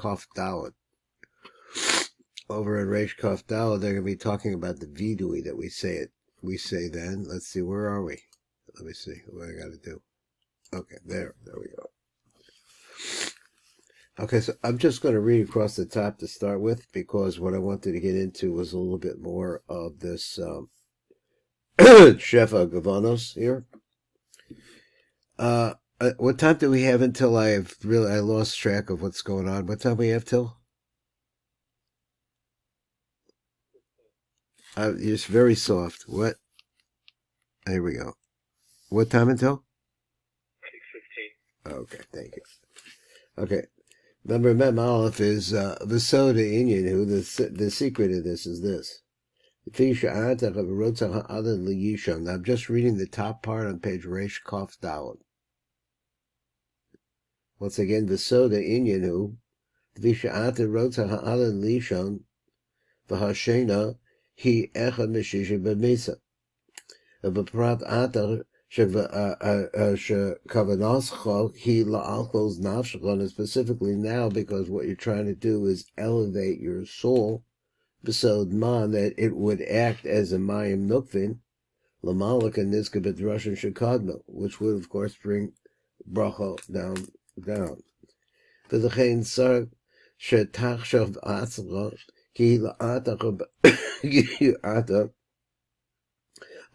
Kaf Dalet. Over in Reish Kaf Dalet, they're going to be talking about the Viduy that we say then. Let's see, where are we? Let me see what I got to do. Okay, there we go. Okay, so I'm just going to read across the top to start with, because what I wanted to get into was a little bit more of this Chef Hakavanot here. What time do we have until I lost track of what's going on? What time we have till? It's very soft. What? There we go. What time until? 6:15. Okay, thank you. Okay. Remember, Mem Aleph is Visoda Inyan, who the secret of this is this. Now, I'm just reading the top part on page Reish Kaf Dalet. Once again, Visoda Inyan, who Visha'ata Rota Ha'adan Lishon, V'Hashena, He Echad Meshisha B'Misa. V'Prat Ata Shekavanoscho, He La'alchos Nafshachon, and specifically now, because what you're trying to do is elevate your soul, Besod Man, that it would act as a Mayim Nukvin, Lamalik and Nizka B'Drushot Shekadmo, which would, of course, bring Bracha down. V'Lechein Sark Shetachshav Atzra, Ki La'ata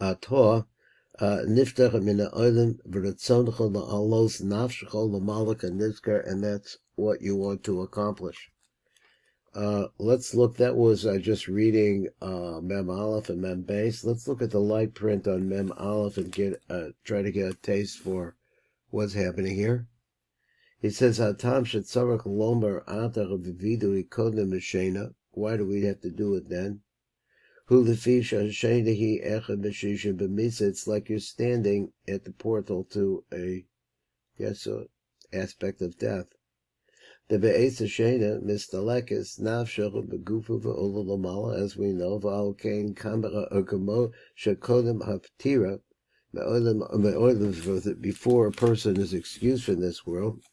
Ator, Niftach Min Ha'olim V'Ratzoncha La'alos Nafshecha Lamalik and Nizka, and that's what you want to accomplish. Let's look, that was just reading Mem Aleph and Mem Beis. Let's look at the light print on Mem Aleph and try to get a taste for what's happening here. He says, Hatam shetzarach lomer atach v'viduy kodem meshena. Why do we have to do it then? Hu lefi shashena hi echad meshisha b'misa. It's like you're standing at the portal to a aspect of death. The be'ez hashena mistalekes nafshach begufu v'ola lamala, as we know, v'al kein kamera okamo shekodem haptira before a person is excused from this world.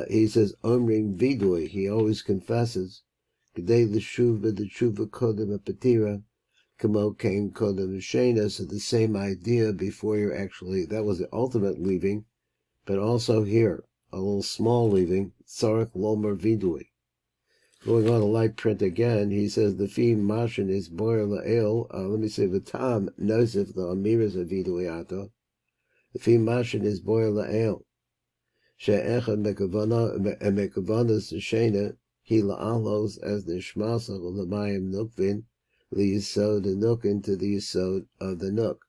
He says, Omrim Viduy, he always confesses, G'day l'shuv v'd'shuva kodem apatira, kamo came kodem shena, so the same idea before you're actually, that was the ultimate leaving, but also here, a little small leaving, Tzarech Lomer Viduy. Going on a light print again, he says, the fim mashin is boyer la'el, let me say, v'tam nosif the amiras of Viduy ato, the fim mashin is boyer la'el. She'echad mekavanas shena he la'alos as the shmasa l'mayim nukvin liyisod the nuk into the yisod of the nuk.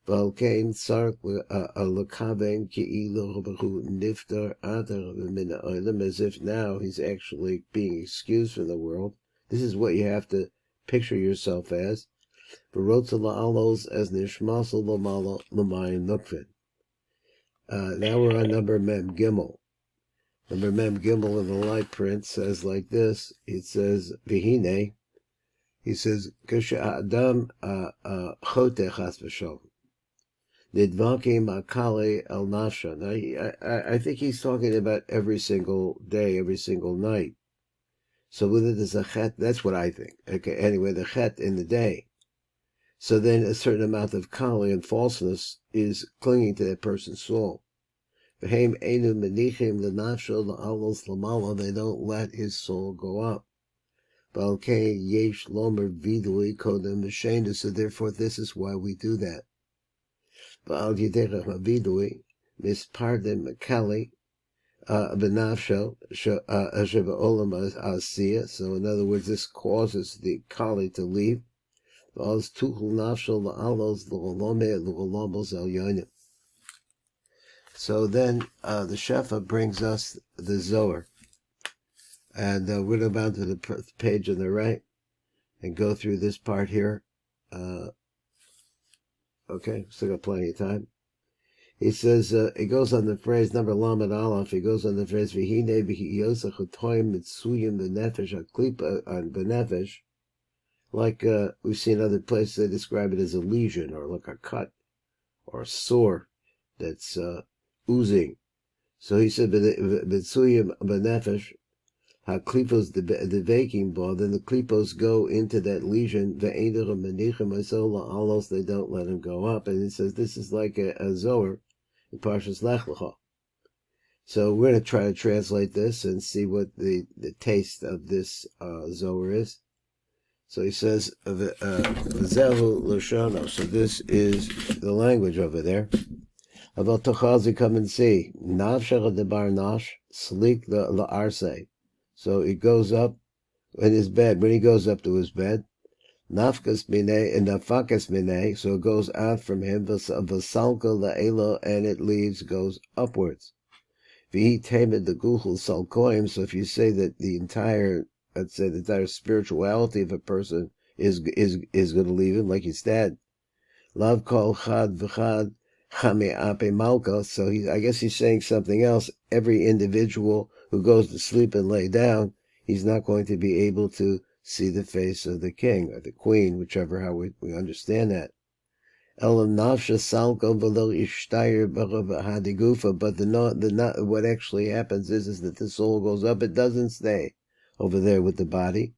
V'alkein sark l'kaven ki'ilu b'chu niftar atar min ha'olam, as if now he's actually being excused from the world. This is what you have to picture yourself as. V'rotza la'alos as nishmasa l'mayim nukvin. Now we're on number Mem Gimel. Number Mem Gimel in the light print says like this. It says, Vihine. He says, Kasha Adam Chote Chas V'Shalom. Nidvakim Akale El Nafsha. Now, I think he's talking about every single day, every single night. So whether there's a chet, that's what I think. Okay, anyway, the chet in the day. So then a certain amount of kali and falseness is clinging to that person's soul. They don't let his soul go up. So therefore this is why we do that. So in other words, this causes the kali to leave. So then the Shefa brings us the Zohar. And we're about to the page on the right and go through this part here. Okay, still got plenty of time. He says, it goes on the phrase, number Lamed Aleph, it goes on the phrase, V'hine v'hiyosach ha'toim mitzuyim b'nefesh ha'klipa on b'nefesh. Like we've seen other places, they describe it as a lesion or like a cut or a sore that's oozing. So he said, "B'tzuyim b'nefesh klipos the vaking ball, then the klipos go into that lesion, ve'eder menichem asola alos, they don't let him go up. And it says this is like a zohar in Parshas Lech Lecha. So we're going to try to translate this and see what the taste of this zohar is. So he says, Zehu Lashono. So this is the language over there. About Tochazi, come and see. Navshach de bar nash, sleek the arse. So it goes up in his bed. When he goes up to his bed, nafkas mine and nafakas mine. So it goes out from him. Vasalka laelo, and it goes upwards. V'hi tamed the guchul salkoim. So if you say that the entire spirituality of a person is going to leave him, like his dad. Lav kol chad v'chad chame ape malka. So I guess he's saying something else. Every individual who goes to sleep and lay down, he's not going to be able to see the face of the king or the queen, whichever how we understand that. Elam nafsha salko v'lo ishtayir hadigufa. But what actually happens is that the soul goes up; it doesn't stay over there with the body.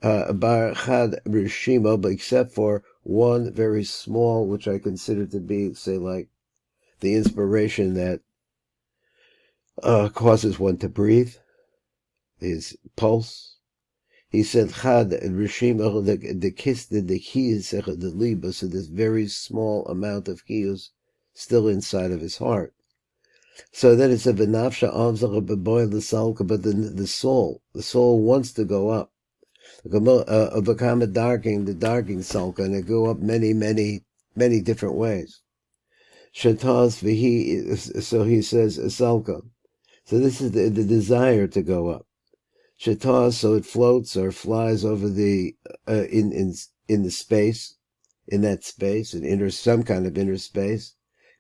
Bar chad rishimo, but except for one very small, which I consider to be, say, like the inspiration that causes one to breathe, his pulse. He said, chad rishimo, the kiss, the kiyus, the liba, so this very small amount of kiyus still inside of his heart. So then it's a v'nafsha avzach b'boy l'salka, but the soul wants to go up. Become the darking salka, and it go up many different ways. Shataz v'hi, so he says salka. So this is the desire to go up. Shataz, so it floats or flies over the in the space, in that space, some kind of inner space.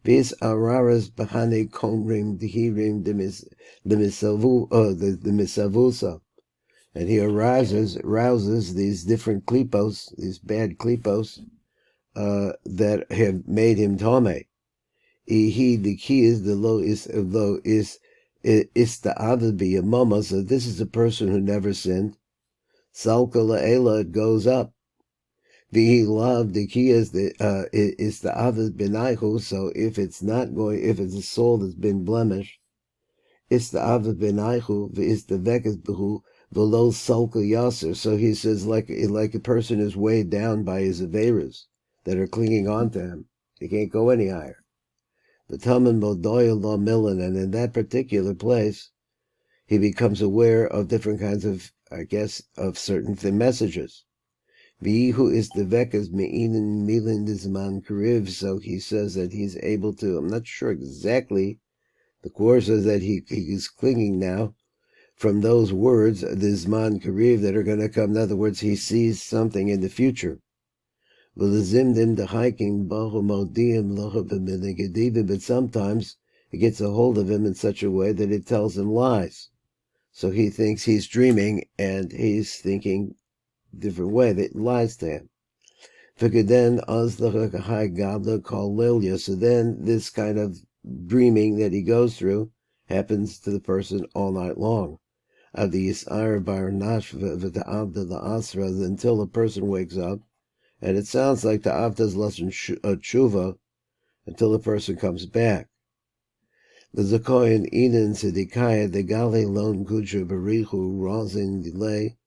Vis araras bahane komrim dihirim the misavusa. And he rouses these different klipos, these bad klipos, that have made him tome. The key is the low is the avid biyamama. So this is a person who never sinned. Salka la'ela, it goes up. The love, the key is the avid benaihu. So if it's a soul that's been blemished, it's the avid benaihu. It's the vekas behu. Below sulka yasser, so he says like a person is weighed down by his averas that are clinging on to him. He can't go any higher. The Taman Modoya Law Milan, and in that particular place, he becomes aware of different kinds of, of certain messages. Who is the vekas me'inin milin dizman kariv, so he says that he's able to, I'm not sure exactly, the Quran says that he is clinging now from those words, the Zman Kariv, that are going to come. In other words, he sees something in the future. But sometimes it gets a hold of him in such a way that it tells him lies. So he thinks he's dreaming, and he's thinking a different way that lies to him. So then this kind of dreaming that he goes through happens to the person all night long. Until a person wakes up, and it sounds like the Avda's lesson tshuva, until the person comes back. The Zakoyan Eden Sidikaya, the Gale Lon Kucha Barichu, Rosin Delay,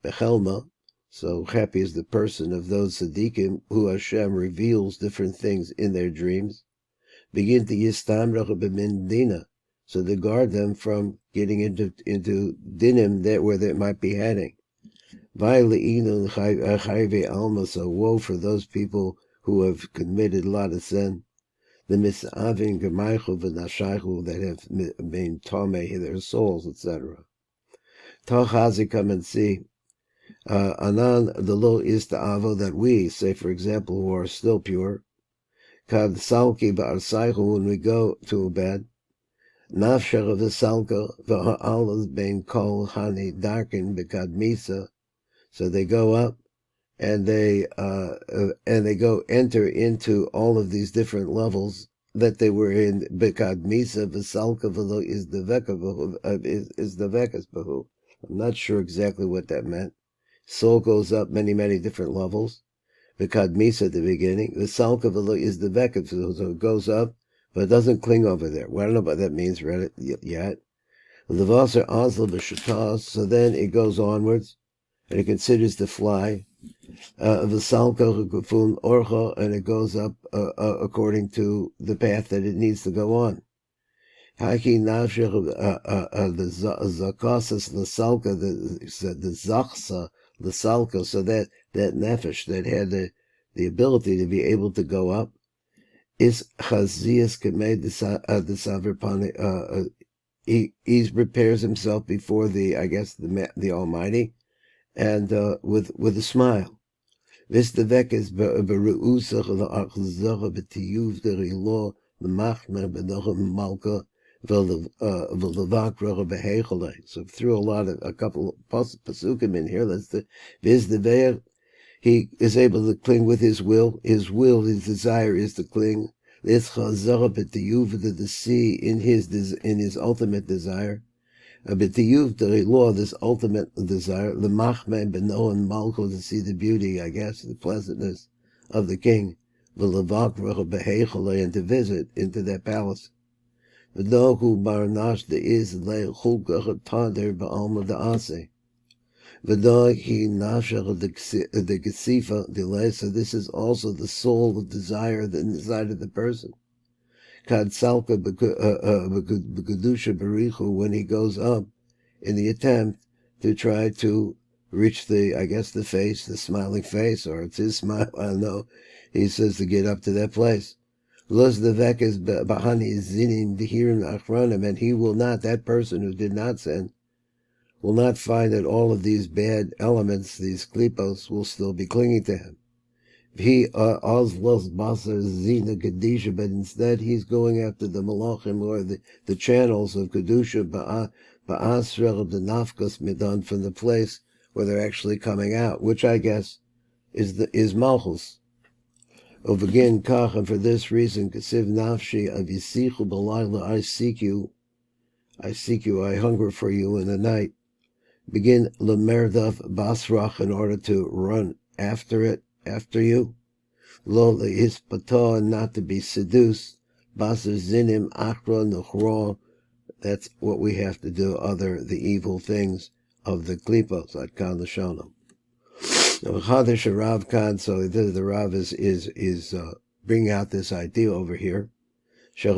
Bechelma. So happy is the person of those Sadikim who Hashem reveals different things in their dreams. Begin to Yistamrach B'Mindina. So they guard them from getting into dinim where they might be heading. So woe for those people who have committed a lot of sin. The misavin gemaychu v'nashaychu, that have been tamei their souls, etc. Tachazi, come and see. Anan, the lo is the avo, that we, say for example, who are still pure. Kav salki ba'arsaychu, when we go to bed. Nafshach of the salka v'ha'alas bein kol hani darken b'kadmisa. So they go up and they enter into all of these different levels that they were in. B'kadmisa v'salka v'lo is the vekas bahu. I'm not sure exactly what that meant. Soul goes up many, many different levels. The kadmisa at the beginning. The salka is the vekif, so it goes up, but it doesn't cling over there. Well, I don't know what that means yet. Levasar azl b'shatas, so then it goes onwards, and it considers to fly. The salka gufun orcha, and it goes up according to the path that it needs to go on. Haki nafshech the zakasas l'salka, the zachsa l'salka, so that nefesh that had the ability to be able to go up is chazias k'mei the saver he prepares himself before the Almighty, and with a smile. This the vek is beruusach l'achzacha b'tiyuv derilo l'machmer b'nochem malka. So through a couple of pasukim in here, he is able to cling with his will. His desire is to cling. This the sea in his ultimate desire. This ultimate desire, the machme benoan malko, to see the beauty, the pleasantness of the king, and to visit into that palace. V'dohu barnash is le'chulkach tader ba'alma da'ase. V'dohi nashach the gesifa delay. So this is also the soul of desire inside of the person. Kad salka b'kedusha berichu, when he goes up in the attempt to try to reach the face, the smiling face, or it's his smile, I don't know. He says to get up to that place. Los devek is bahani zinim dehirim achronim, and he will not, that person who did not sin, will not find that all of these bad elements, these klipos, will still be clinging to him. He los basar zina kedusha, but instead he's going after the malachim, or the channels of kedusha ba'asrel the nafkas midan, from the place where they're actually coming out, which I guess is malchus. Of again kach, and for this reason, kasiv nafshi avisichu b'layla, I seek you, I hunger for you in the night. Begin lemerdaf basrach, in order to run after you. Lo lehispata, not to be seduced. Basar zinim achra nuchra, that's what we have to do, the evil things of the klipos, at kan l'shonim. Chadash Rav Khan, so the Rav is bringing out this idea over here. Even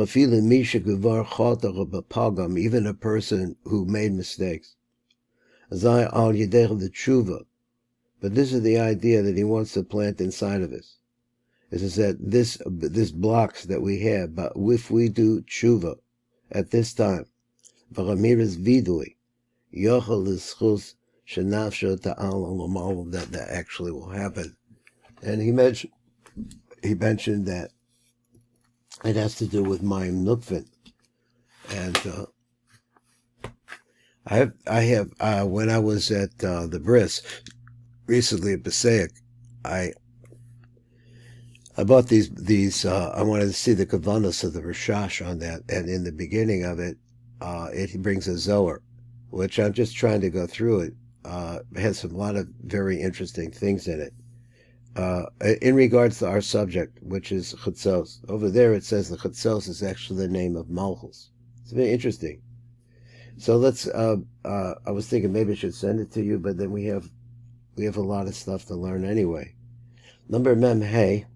a person who made mistakes. But this is the idea that he wants to plant inside of us. This is that this blocks that we have, but if we do tshuva at this time, Viduy, that actually will happen. And he mentioned that it has to do with Mayim Nukvin. And I have when I was at the Bris recently at Passaic, I bought these I wanted to see the Hakavanot of the Rishash on that, and in the beginning of it, it brings a Zohar, which I'm just trying to go through it. It has a lot of very interesting things in it. In regards to our subject, which is Chutzos, over there it says the Chutzos is actually the name of Malchus. It's very interesting. So let's. I was thinking maybe I should send it to you, but then we have a lot of stuff to learn anyway. Number Mem Hey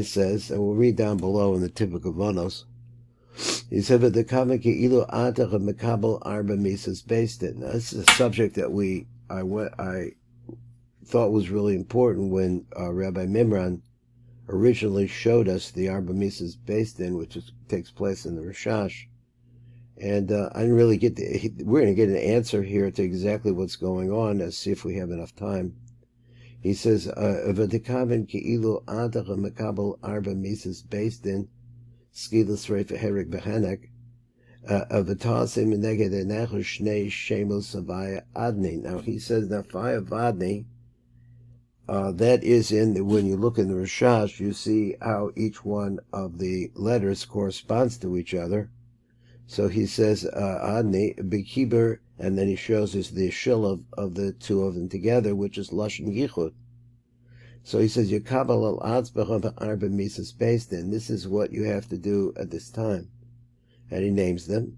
says, and we'll read down below in the typical Vonos. He said that the Kavaki Ilu Atach of Mekabel Arba Mises based in. This is a subject that I thought was really important when Rabbi Mimran originally showed us the Arba Mises based in, which takes place in the Rishash. And I didn't really we're going to get an answer here to exactly what's going on. Let's see if we have enough time. He says, "V'dekaven ki'ilu adach mekabel arba mises based in skilus reif herik behenek v'tasim neged enechu shnei shemos Havayah Adni." Now he says that Havayah Adni, that is when you look in the Rishash, you see how each one of the letters corresponds to each other. So he says, Adni, Bekiber and then he shows us the shil of the two of them together, which is Lashon Yichud. So he says, Yekabal al Atzbach Arba Mises based in. This is what you have to do at this time. And he names them.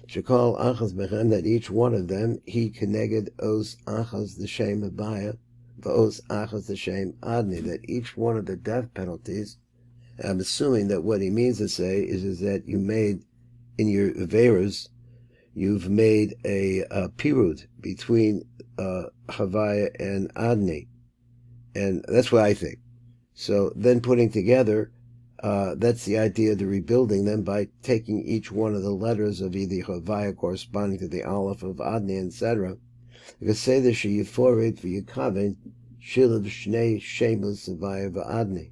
Shekal Achaz Bechem, that each one of them, he connected Os Achaz the Shem Havayah, Os Achaz the Shem Adni, that each one of the death penalties, I'm assuming that what he means to say is that you made, in your Averas, you've made a pirud between Havayah and Adni. And that's what I think. So then putting together, that's the idea of the rebuilding them by taking each one of the letters of either Havayah corresponding to the Aleph of Adni, etc. Because say the Sheyiforid v'Yikaven Shilav Shnei Shemus Havayah v'Adni.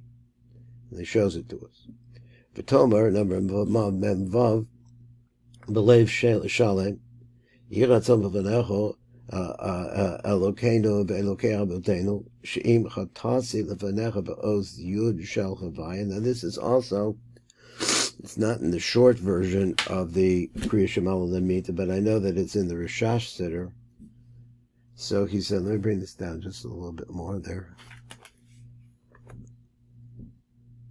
And he shows it to us. V'Tomer, number Mem Vav, Belev Shalem, Yiratzom v'Vanecho, Elokeinu ve'Elokei Abotenu, She'im Chatasi lefanecha be'oz Yud Shel Havayah. Now this is also, it's not in the short version of the Kriya Shema Lemita, but I know that it's in the Rishash Siddur. So he said, let me bring this down just a little bit more there.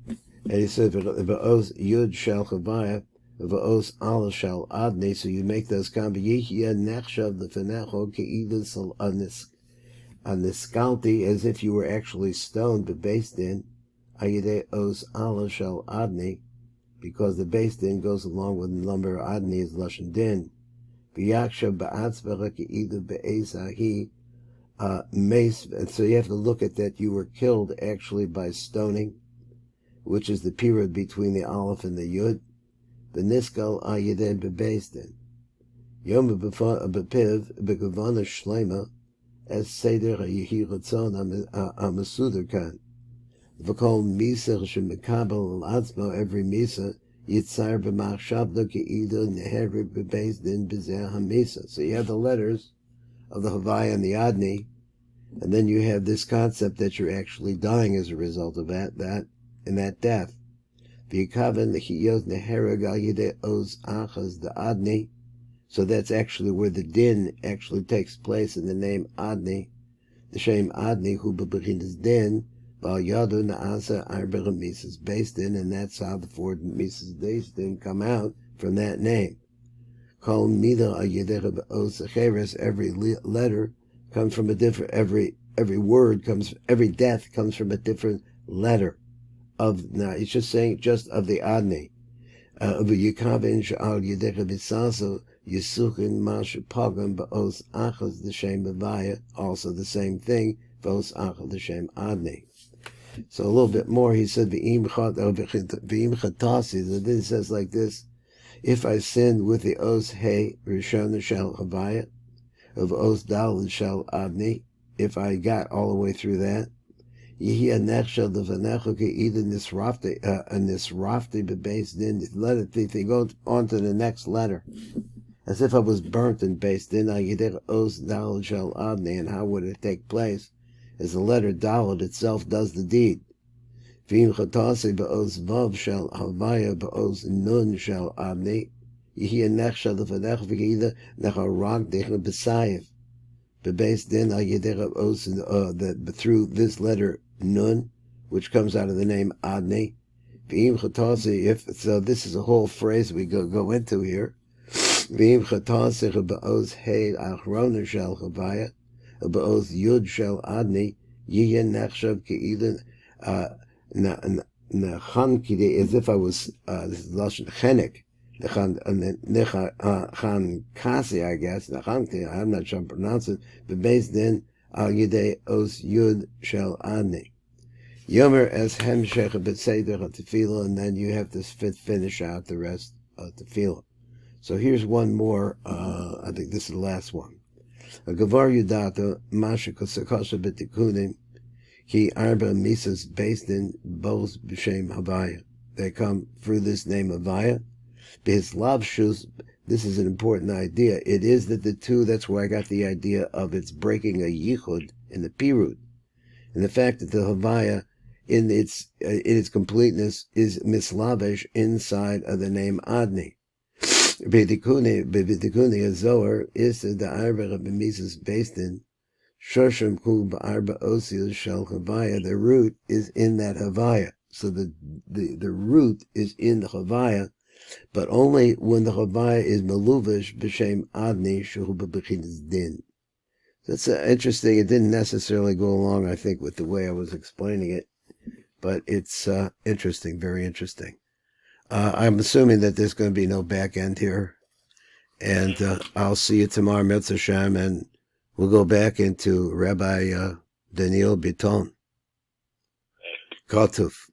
And he said, be'oz Yud Shel Havayah, V'os al shel adni, so you make those combinations nechshav lefanecho ke'ilus aniskalti, as if you were actually stoned, but based in ayidei os al shel adni, because the based in goes along with the number adni is lashon din. V'yakshav ba'atzvara ke'ilu be'esahi mace, and so you have to look at that you were killed actually by stoning, which is the period between the aleph and the yud. The niskal ayiden bebeisdin. Yom bepiv bekavana shlema as seder yehi ratzon amasuder kan. V'kol misa shemekabel alatzmo, every misa yitzar b'machshavda ke'ido neheri bebeisdin b'zeh hamisa. So you have the letters of the Havayah and the Adni, and then you have this concept that you're actually dying as a result of that death. V'yikaven l'chiyot nehereg al yidei oz achaz the Adni. So that's actually where the din actually takes place in the name Adni, the Shem Adni, who b'bechinas din, b'al yadu na'asa arba misas based in, and that's how the four misas based in come out from that name. Kol mida al yidei oz acheres, every letter comes from a different, every word comes, every death comes from a different letter. Now it's just saying just of the Adni. V'yikavin she'al yedecha b'saso yisuchin mashu pagam ba'os achaz the Shem Havayah, also the same thing, ba'os achaz the Shem Adni. So a little bit more, he said, v'im chatasi, so then it says like this, if I sinned with the os hey rishon shel Havayah, of os dal shel Adni, if I got all the way through that, Yihia nechshel lefanecho ke'ida nisrafti bebased in. Let it be. They go on to the next letter, as if I was burnt and based in. Ayidech os daled shel adni, and how would it take place? As the letter daled itself does the deed. V'im chatasi be'os vav shel Havayah be'os nun shel adni. Yihia nechshel lefanecho ke'ida necharag dechna b'sayev. Bebased in ayidech os through this letter Nun, which comes out of the name Adni. V'im chatasi, so this is a whole phrase we go into here. V'im chatasi ba'oz hey achrona shel Havayah, ba'oz yud shel Adni, yiyeh nechshav ke'idah nechan kidei, as if I was, this is lashon chenek, nechan kasi, I guess, nechan kidei, I'm not sure how to pronounce it, but based in al yidei os yud shel Adni. Yomer as hemshech b'tzeder tefillah, and then you have to finish out the rest of tefillah. So here's one more. I think this is the last one. A gavar yudata masha kosakosha b'tikunim ki arba misas based in both b'shem Havayah. They come through this name Havayah. B'hislavshus. This is an important idea. It is that the two. That's where I got the idea of it's breaking a yichud in the pirud, and the fact that the Havayah in its completeness is mislavish inside of the name Adni. B'Vidikuni Zohar is the Arba Rabbi Mises based in Shoshim Hu Ba'arba Osios Shel Havayah. The root is in that Havayah. So the root is in the Havayah, but only when the Havayah is Meluvish B'Shem Adni Shehu B'Bechinas Din. That's interesting. It didn't necessarily go along, I think, with the way I was explaining it, but it's interesting, very interesting. I'm assuming that there's going to be no back end here, and I'll see you tomorrow, Mitzvah Hashem, and we'll go back into Rabbi Daniel Biton. Kotuf.